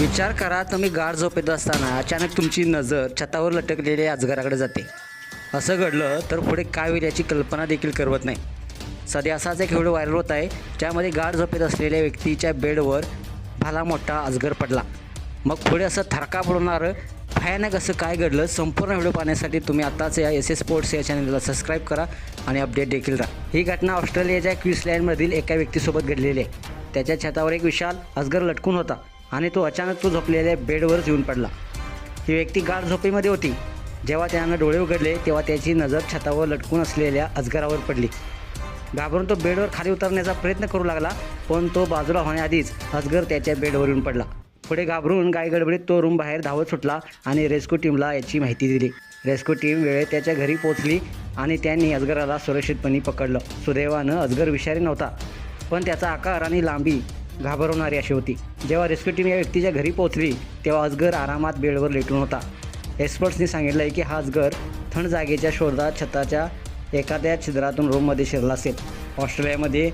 विचार करा, तुम्ही गाढ झोपेत असताना अचानक तुमची नजर छतावर लटकलेल्या अजगराकडे जाते. असं घडलं तर पुढे काय होईल याची कल्पना देखील करवत नाही. सध्या असाच एक व्हिडिओ व्हायरल होत आहे, ज्यामध्ये गाढ झोपेत असलेल्या व्यक्तीच्या बेडवर भला मोठा अजगर पडला. मग पुढे असं थरका पडणारं भयानक असं काय घडलं, संपूर्ण व्हिडिओ पाहण्यासाठी तुम्ही आत्ताच या एस एस स्पोर्ट्स या चॅनलला सबस्क्राईब करा आणि अपडेट देखील राहा. ही घटना ऑस्ट्रेलियाच्या क्वीन्सलँडमधील एका व्यक्तीसोबत घडलेली आहे. त्याच्या छतावर एक विशाल अजगर लटकून होता आणि तो अचानक झोपलेल्या बेडवरच येऊन पडला. ही व्यक्ती गाढ झोपेमध्ये होती. जेव्हा त्यानं डोळे उघडले तेव्हा त्याची नजर छतावर लटकून असलेल्या अजगरावर पडली. घाबरून तो बेडवर खाली उतरण्याचा प्रयत्न करू लागला, पण तो बाजूला होण्याआधीच अजगर त्याच्या बेडवर येऊन पडला. पुढे घाबरून गडबडीत तो रूम बाहेर धावत सुटला आणि रेस्क्यू टीमला याची माहिती दिली. रेस्क्यू टीम वेळेत त्याच्या घरी पोहोचली आणि त्यांनी अजगराला सुरक्षितपणे पकडलं. सुदैवानं अजगर विषारी नव्हता, पण त्याचा आकार आणि लांबी घाबरवणारी अशी होती. जेव्हा रेस्क्यू टीम या व्यक्तीच्या घरी पोहोचली तेव्हा अजगर आरामात बेडवर लेटून होता. एक्सपर्ट्सनी सांगितलं आहे की हा अजगर थंड जागेच्या शोधात छताच्या एखाद्या छिद्रातून रूममध्ये शिरला असेल. ऑस्ट्रेलियामध्ये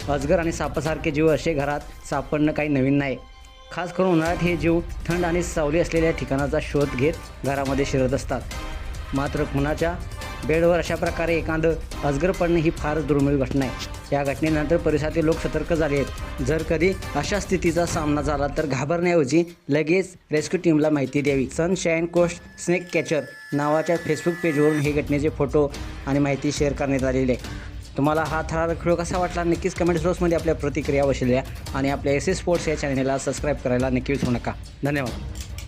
अजगर आणि सापासारखे जीव असे घरात सापडणं काही नवीन नाही. खास करून उन्हाळ्यात हे जीव थंड आणि सावली असलेल्या ठिकाणाचा शोध घेत घरामध्ये शिरत असतात. मात्र कुणाच्या बेडवर अशा प्रकारे एखादं अजगर पडणं ही फारच दुर्मिळ घटना आहे. या घटनेनंतर परिसरातील लोक सतर्क झाले आहेत. जर कधी अशा स्थितीचा सामना झाला तर घाबरण्याऐवजी लगेच रेस्क्यू टीमला माहिती द्यावी. सनशाईन कोस्ट स्नेक कॅचर नावाच्या फेसबुक पेजवरून हे घटनेचे फोटो आणि माहिती शेअर करण्यात आलेली आहे. तुम्हाला हा थरारक व्हिडिओ कसा वाटला नक्कीच कमेंट्स बॉक्समध्ये आपल्या प्रतिक्रिया वशिल्या आणि आपल्या एस एस स्पोर्ट्स या चॅनलला सबस्क्राईब करायला नक्की विसरू नका. धन्यवाद.